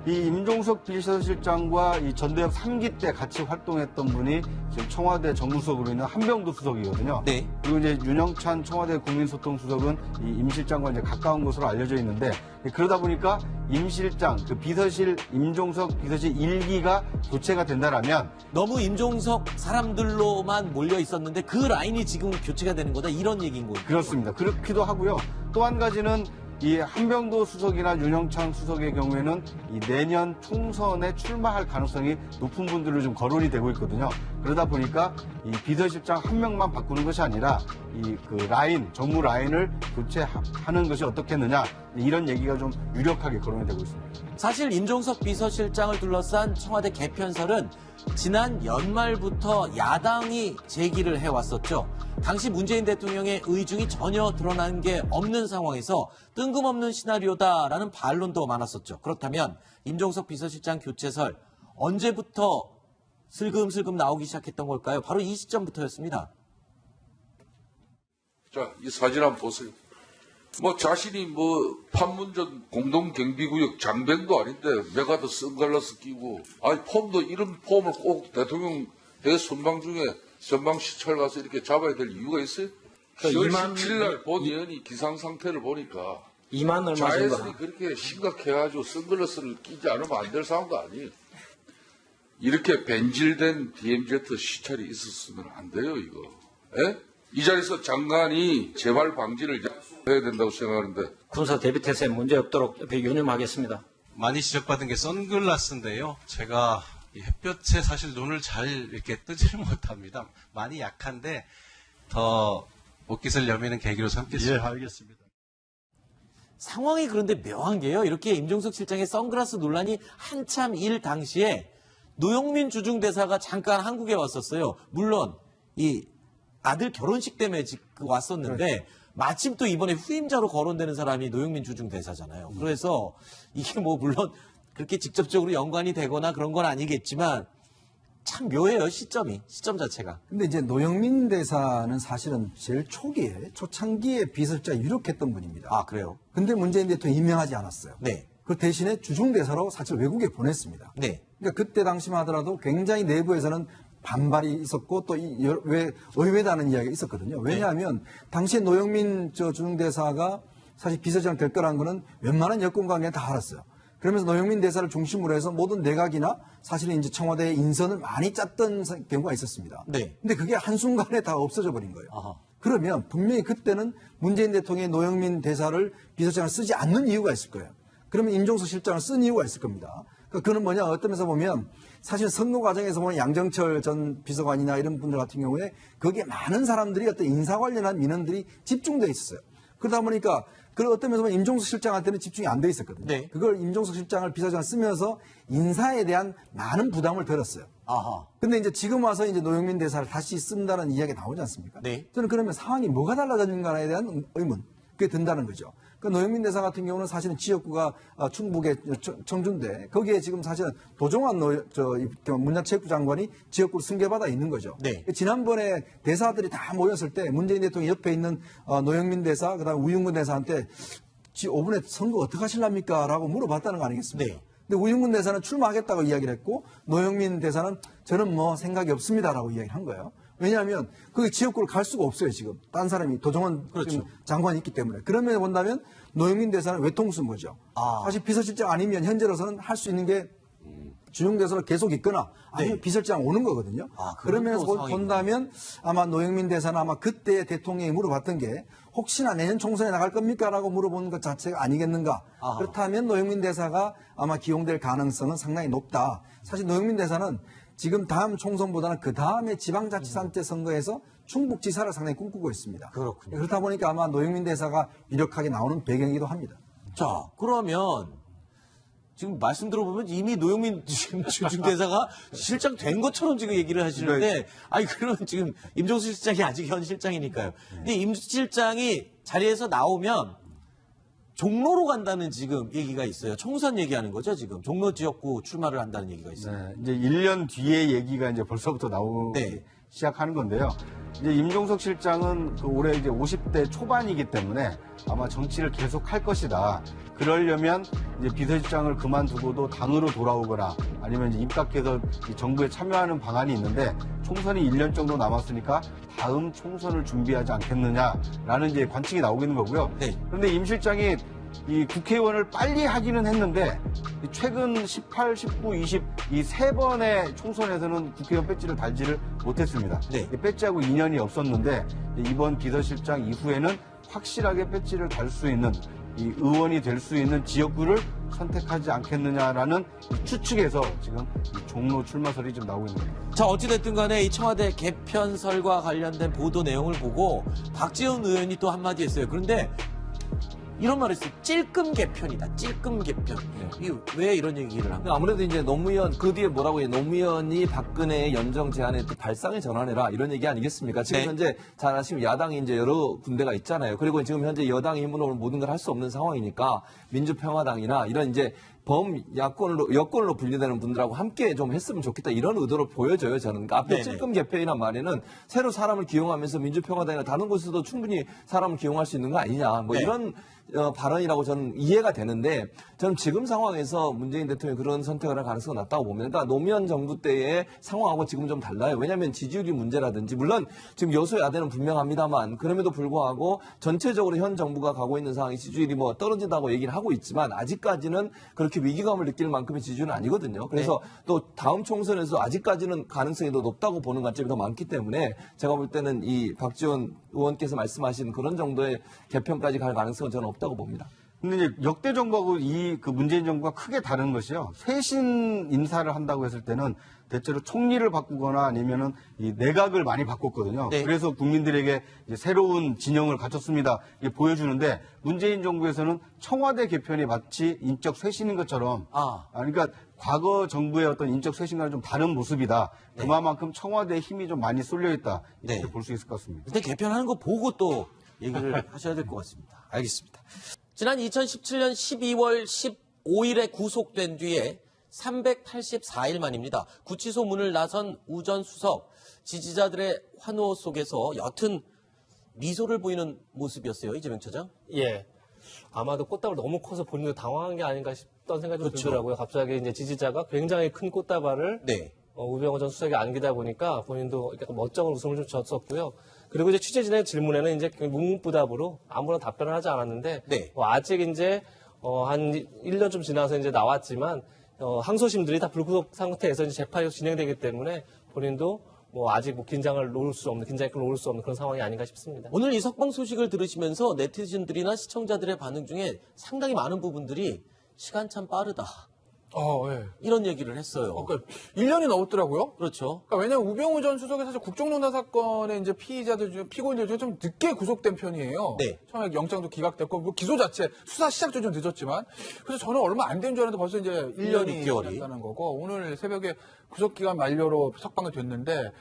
이 임종석 비서실장과 이 전대협 3기 때 같이 활동했던 분이 지금 청와대 정무수석으로 있는 한병도 수석이거든요. 네. 그리고 이제 윤영찬 청와대 국민소통수석은 이 임 실장과 이제 가까운 것으로 알려져 있는데 그러다 보니까 임 실장, 그 비서실 임종석 비서실 1기가 교체가 된다라면 너무 임종석 사람들로만 몰려 있었는데 그 라인이 지금 교체가 되는 거다 이런 얘기인 거예요. 그렇습니다. 그렇기도 하고요. 또 한 가지는 이 한병도 수석이나 윤영찬 수석의 경우에는 이 내년 총선에 출마할 가능성이 높은 분들로 좀 거론이 되고 있거든요. 그러다 보니까 이 비서실장 한 명만 바꾸는 것이 아니라 이 그 라인, 정무 라인을 교체하는 것이 어떻겠느냐 이런 얘기가 좀 유력하게 거론이 되고 있습니다. 사실 임종석 비서실장을 둘러싼 청와대 개편설은 지난 연말부터 야당이 제기를 해왔었죠. 당시 문재인 대통령의 의중이 전혀 드러난 게 없는 상황에서 뜬금없는 시나리오다라는 반론도 많았었죠. 그렇다면 임종석 비서실장 교체설 언제부터 슬금슬금 나오기 시작했던 걸까요? 바로 이 시점부터였습니다. 자, 이 사진 한번 보세요. 뭐 자신이 뭐 판문점 공동경비구역 장병도 아닌데 메가드 선글라스 끼고 아니 폼도 이런 폼을 꼭 대통령 대선방 중에 전방시찰 가서 이렇게 잡아야 될 이유가 있어요? 10월 17일 날 본 의원이 기상 상태를 보니까 2만 얼마 자외선이 정도. 그렇게 심각해가지고 선글라스를 끼지 않으면 안 될 상황도 아니에요. 이렇게 변질된 DMZ 시찰이 있었으면 안 돼요, 이거. 예? 이 자리에서 장관이 재발 방지를 해야 된다고 생각하는데 군사 대비태세에 문제 없도록 옆에 유념하겠습니다. 많이 지적받은 게 선글라스인데요. 제가 이 햇볕에 사실 눈을 잘 이렇게 뜨지를 못합니다. 많이 약한데 더 옷깃을 여미는 계기로 삼겠습니다. 예, 알겠습니다. 상황이 그런데 묘한 게요. 이렇게 임종석 실장의 선글라스 논란이 한참 일 당시에 노영민 주중대사가 잠깐 한국에 왔었어요. 물론 이 아들 결혼식 때문에 왔었는데 마침 또 이번에 후임자로 거론되는 사람이 노영민 주중대사잖아요. 그래서 이게 뭐 물론 그렇게 직접적으로 연관이 되거나 그런 건 아니겠지만 참 묘해요. 시점 자체가. 근데 이제 노영민 대사는 사실은 제일 초창기에 비서실장에 유력했던 분입니다. 아, 그래요? 근데 문재인 대통령이 임명하지 않았어요. 네. 그 대신에 주중대사로 사실 외국에 보냈습니다. 네. 그러니까 그때 당시만 하더라도 굉장히 내부에서는 반발이 있었고 또 왜 의외다는 이야기가 있었거든요. 왜냐하면 당시에 노영민 주중대사가 사실 비서실장 될 거라는 거는 웬만한 여권 관계는 다 알았어요. 그러면서 노영민 대사를 중심으로 해서 모든 내각이나 사실은 이제 청와대의 인선을 많이 짰던 경우가 있었습니다. 네. 근데 그게 한순간에 다 없어져 버린 거예요. 아하. 그러면 분명히 그때는 문재인 대통령이 노영민 대사를 비서실장을 쓰지 않는 이유가 있을 거예요. 그러면 임종석 실장을 쓴 이유가 있을 겁니다. 그거는 뭐냐, 어떤 면에서 보면 사실 선거 과정에서 보면 양정철 전 비서관이나 이런 분들 같은 경우에 거기에 많은 사람들이 어떤 인사 관련한 민원들이 집중되어 있었어요. 그러다 보니까 그 어떤 면에서 보면 임종석 실장한테는 집중이 안 돼 있었거든요. 네. 그걸 임종석 실장을 비서실장을 쓰면서 인사에 대한 많은 부담을 덜었어요. 아하. 근데 이제 지금 와서 이제 노영민 대사를 다시 쓴다는 이야기가 나오지 않습니까? 네. 저는 그러면 상황이 뭐가 달라졌는가에 대한 의문, 그게 든다는 거죠. 그 노영민 대사 같은 경우는 사실은 지역구가 충북의 청주인데 거기에 지금 사실은 도종환 문화체육부 장관이 지역구를 승계받아 있는 거죠. 네. 지난번에 대사들이 다 모였을 때 문재인 대통령 옆에 있는 노영민 대사, 그다음 우윤근 대사한테 5분에 선거 어떻게 하실랍니까? 라고 물어봤다는 거 아니겠습니까? 네. 근데 우윤근 대사는 출마하겠다고 이야기를 했고 노영민 대사는 저는 뭐 생각이 없습니다라고 이야기를 한 거예요. 왜냐하면 거기 지역구를 갈 수가 없어요, 지금. 딴 사람이 도종환 그렇죠. 장관이 있기 때문에. 그런 면에 본다면 노영민 대사는 외통수인 거죠. 아. 사실 비서실장 아니면 현재로서는 할 수 있는 게 주중대사로 계속 있거나 아니면 네. 비서실장 오는 거거든요. 아, 그런 면에서 그런 또 본다면 아마 노영민 대사는 아마 그때 대통령이 물어봤던 게 혹시나 내년 총선에 나갈 겁니까? 라고 물어보는 것 자체가 아니겠는가. 아하. 그렇다면 노영민 대사가 아마 기용될 가능성은 상당히 높다. 사실 노영민 대사는 지금 다음 총선보다는 그 다음에 지방자치단체 선거에서 충북지사를 상당히 꿈꾸고 있습니다. 그렇군요. 그렇다 보니까 아마 노영민 대사가 유력하게 나오는 배경이기도 합니다. 자, 그러면 지금 말씀 들어보면 이미 노영민 주중대사가 실장 된 것처럼 지금 얘기를 하시는데, 아니, 그러면 지금 임종수 실장이 아직 현 실장이니까요. 근데 임 실장이 자리에서 나오면 종로로 간다는 지금 얘기가 있어요. 총선 얘기하는 거죠, 지금. 종로 지역구 출마를 한다는 얘기가 있어요. 네, 이제 1년 뒤에 얘기가 이제 벌써부터 나오기 네. 시작하는 건데요. 이제 임종석 실장은 그 올해 이제 50대 초반이기 때문에 아마 정치를 계속 할 것이다. 그러려면 이제 비서실장을 그만두고도 당으로 돌아오거나 아니면 이제 입각해서 이 정부에 참여하는 방안이 있는데 총선이 1년 정도 남았으니까 다음 총선을 준비하지 않겠느냐라는 이제 관측이 나오고 있는 거고요. 네. 그런데 임 실장이 이 국회의원을 빨리 하기는 했는데 최근 18, 19, 20 이 세 번의 총선에서는 국회의원 배지를 달지를 못했습니다. 네. 이 배지하고 인연이 없었는데 이번 비서실장 이후에는 확실하게 배지를 달 수 있는 이 의원이 될 수 있는 지역구를 선택하지 않겠느냐라는 이 추측에서 지금 이 종로 출마설이 좀 나오고 있는 겁니다. 자, 어찌됐든 간에 이 청와대 개편설과 관련된 보도 내용을 보고 박지원 의원이 또 한마디 했어요. 그런데 이런 말을 했어요. 찔끔 개편이다. 찔끔 개편. 이게 왜 이런 얘기를 합니까? 아무래도 이제 노무현 그 뒤에 뭐라고 해요? 노무현이 박근혜의 연정 제안에 또 발상을 전환해라 이런 얘기 아니겠습니까? 지금 네. 현재 잘 아시면 야당이 이제 여러 군데가 있잖아요. 그리고 지금 현재 여당의 힘으로 모든 걸 할 수 없는 상황이니까 민주평화당이나 이런 이제 여권으로 분류되는 분들하고 함께 좀 했으면 좋겠다 이런 의도로 보여져요 저는. 그러니까 앞에 네네. 찔끔 개편이란 말에는 새로 사람을 기용하면서 민주평화당이나 다른 곳에서도 충분히 사람을 기용할 수 있는 거 아니냐 뭐 네. 이런 발언이라고 저는 이해가 되는데 저는 지금 상황에서 문재인 대통령이 그런 선택을 할 가능성이 낮다고 봅니다. 그러니까 노무현 정부 때의 상황하고 지금 좀 달라요. 왜냐하면 지지율이 문제라든지 물론 지금 여소야대는 분명합니다만 그럼에도 불구하고 전체적으로 현 정부가 가고 있는 상황이 지지율이 뭐 떨어진다고 얘기를 하고 있지만 아직까지는 그렇게 위기감을 느낄 만큼의 지지율은 아니거든요. 그래서 또 다음 총선에서 아직까지는 가능성이 더 높다고 보는 관점이 더 많기 때문에 제가 볼 때는 이 박지원 의원께서 말씀하신 그런 정도의 개편까지 갈 가능성은 저는 없다고 봅니다. 근데 이제 역대 정부하고 그 문재인 정부가 크게 다른 것이요. 쇄신 인사를 한다고 했을 때는 대체로 총리를 바꾸거나 아니면은 이 내각을 많이 바꿨거든요. 네. 그래서 국민들에게 이제 새로운 진영을 갖췄습니다. 이게 보여주는데 문재인 정부에서는 청와대 개편이 마치 인적 쇄신인 것처럼 그러니까 과거 정부의 어떤 인적 쇄신과는 좀 다른 모습이다. 네. 그만큼 청와대의 힘이 좀 많이 쏠려 있다. 이렇게 네. 볼 수 있을 것 같습니다. 근데 개편하는 거 보고 또 얘기를 하셔야 될 것 같습니다. 알겠습니다. 지난 2017년 12월 15일에 구속된 뒤에 384일 만입니다. 구치소 문을 나선 우 전 수석, 지지자들의 환호 속에서 옅은 미소를 보이는 모습이었어요. 이재명 차장. 예. 아마도 꽃다발 너무 커서 본인도 당황한 게 아닌가 싶던 생각이 좀 그렇죠. 들더라고요. 갑자기 이제 지지자가 굉장히 큰 꽃다발을 네. 우병우 전 수석이 안기다 보니까 본인도 약간 멋쩍은 웃음을 좀 졌었고요. 그리고 이제 취재진의 질문에는 이제 묵묵부답으로 아무런 답변을 하지 않았는데 네. 아직 이제 한 1년 좀 지나서 이제 나왔지만 항소심들이 다 불구속 상태에서 이제 재판이 진행되기 때문에 본인도 아직 긴장을 놓을 수 없는, 긴장을 놓을 수 없는 그런 상황이 아닌가 싶습니다. 오늘 이 석방 소식을 들으시면서 네티즌들이나 시청자들의 반응 중에 상당히 많은 부분들이 시간 참 빠르다. 예. 이런 얘기를 했어요. 그러니까 1년이 넘었더라고요. 그렇죠. 그러니까 왜냐면 우병우 전 수석이 사실 국정농단 사건의 이제 피의자들 중에 피고인들 중에 좀 늦게 구속된 편이에요. 네. 처음에 영장도 기각됐고 뭐 기소 자체 수사 시작도 좀 늦었지만 그래서 저는 얼마 안 된 줄 알았는데 벌써 이제 1년이 6개월이. 지났다는 거고 오늘 새벽에 구속 기간 만료로 석방이 됐는데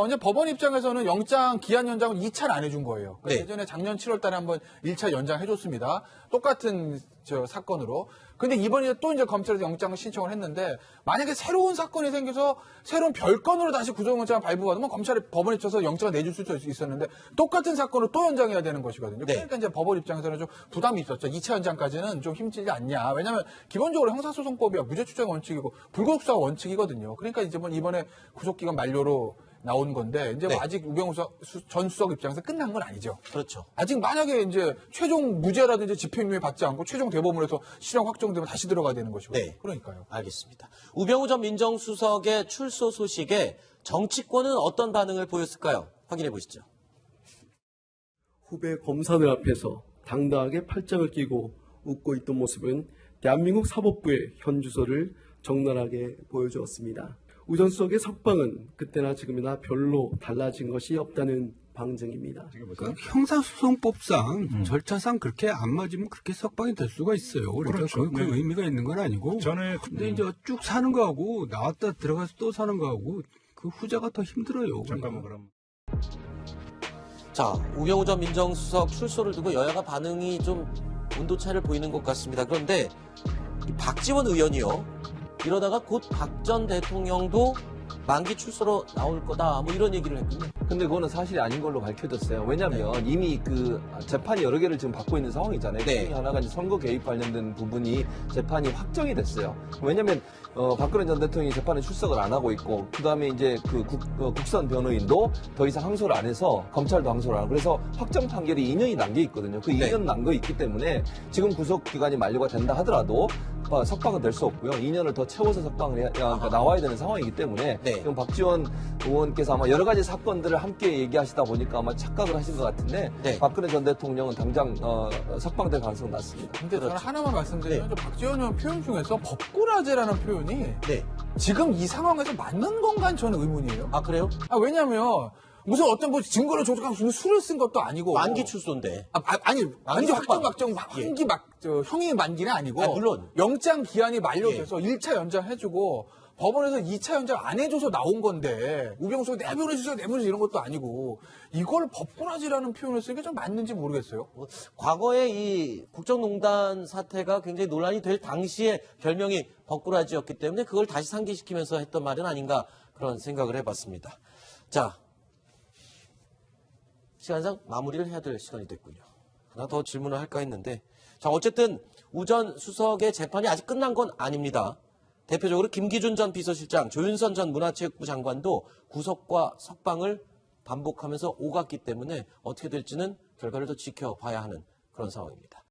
이제 법원 입장에서는 영장 기한 연장을 2차를 안 해준 거예요. 그러니까 네. 예전에 작년 7월 달에 한번 1차 연장해줬습니다. 똑같은 사건으로. 근데 이번에 또 이제 검찰에서 영장을 신청을 했는데 만약에 새로운 사건이 생겨서 새로운 별건으로 다시 구속영장을 발부받으면 검찰이 법원에 쳐서 영장을 내줄 수 있었는데 똑같은 사건으로 또 연장해야 되는 것이거든요. 네. 그러니까 이제 법원 입장에서는 좀 부담이 있었죠. 2차 연장까지는 좀 힘들지 않냐. 왜냐하면 기본적으로 형사소송법이야 무죄 추정 원칙이고 불구속수사 원칙이거든요. 그러니까 이제 이번에 구속기간 만료로 나온 건데 이제 네. 아직 우병우 전 수석 입장에서 끝난 건 아니죠. 그렇죠. 아직 만약에 이제 최종 무죄라든지 집행유예 받지 않고 최종 대법원을 해서 실형 확정되면 다시 들어가야 되는 것이고. 네. 그러니까요. 알겠습니다. 우병우 전 민정수석의 출소 소식에 정치권은 어떤 반응을 보였을까요? 확인해 보시죠. 후배 검사들 앞에서 당당하게 팔짱을 끼고 웃고 있던 모습은 대한민국 사법부의 현 주소를 적나라하게 보여주었습니다. 우 전 수석의 석방은 그때나 지금이나 별로 달라진 것이 없다는 방증입니다. 그러니까 형사소송법상 절차상 그렇게 안 맞으면 그렇게 석방이 될 수가 있어요. 그러니까 그렇죠. 그 네. 의미가 있는 건 아니고. 근데 이제 쭉 사는 거하고 나왔다 들어가서 또 사는 거하고 그 후자가 더 힘들어요. 잠깐만 그럼. 자, 우병우 전 민정수석 출소를 두고 여야가 반응이 좀 온도차를 보이는 것 같습니다. 그런데 이 박지원 의원이요. 이러다가 곧 박 전 대통령도 만기 출소로 나올 거다 뭐 이런 얘기를 했군요. 근데 그거는 사실이 아닌 걸로 밝혀졌어요. 왜냐하면 이미 그 재판이 여러 개를 지금 받고 있는 상황이잖아요. 네. 그 중에 하나가 이제 선거 개입 관련된 부분이 재판이 확정이 됐어요. 왜냐하면 박근혜 전 대통령이 재판에 출석을 안 하고 있고, 그 다음에 이제 그 국선 변호인도 더 이상 항소를 안 해서 검찰도 항소를 안 하고, 그래서 확정 판결이 2년이 남겨 있거든요. 그 2년 남겨 있기 때문에 지금 구속 기간이 만료가 된다 하더라도 석방은 될 수 없고요. 2년을 더 채워서 석방을 그러니까 나와야 되는 상황이기 때문에 네. 지금 박지원 의원께서 아마 여러 가지 사건들을 함께 얘기하시다 보니까 아마 착각을 하신 것 같은데 네. 박근혜 전 대통령은 당장 석방될 가능성은 낮습니다. 근데 저는 하나만 말씀드리면 네. 박지원 의원 표현 중에서 법꾸라제라는 표현이 네. 지금 이 상황에서 맞는 건가 저는 의문이에요. 아 그래요? 왜냐하면 무슨 어떤 뭐 증거를 조작하고 무슨 술을 쓴 것도 아니고 만기 출소인데. 아니 만기 석방. 확정 만기 형이 만기는 아니고 아, 물론. 영장 기한이 만료돼서 1차 연장해주고 법원에서 2차 연장 안 해줘서 나온 건데 우병수가 내보내주세요 이런 것도 아니고 이걸 법꾸라지라는 표현을 쓰는 게 좀 맞는지 모르겠어요. 과거에 이 국정농단 사태가 굉장히 논란이 될 당시에 별명이 법꾸라지였기 때문에 그걸 다시 상기시키면서 했던 말은 아닌가 그런 생각을 해봤습니다. 자, 시간상 마무리를 해야 될 시간이 됐군요. 하나 더 질문을 할까 했는데, 자, 어쨌든 우 전 수석의 재판이 아직 끝난 건 아닙니다. 대표적으로 김기준 전 비서실장, 조윤선 전 문화체육부 장관도 구속과 석방을 반복하면서 오갔기 때문에 어떻게 될지는 결과를 더 지켜봐야 하는 그런 상황입니다.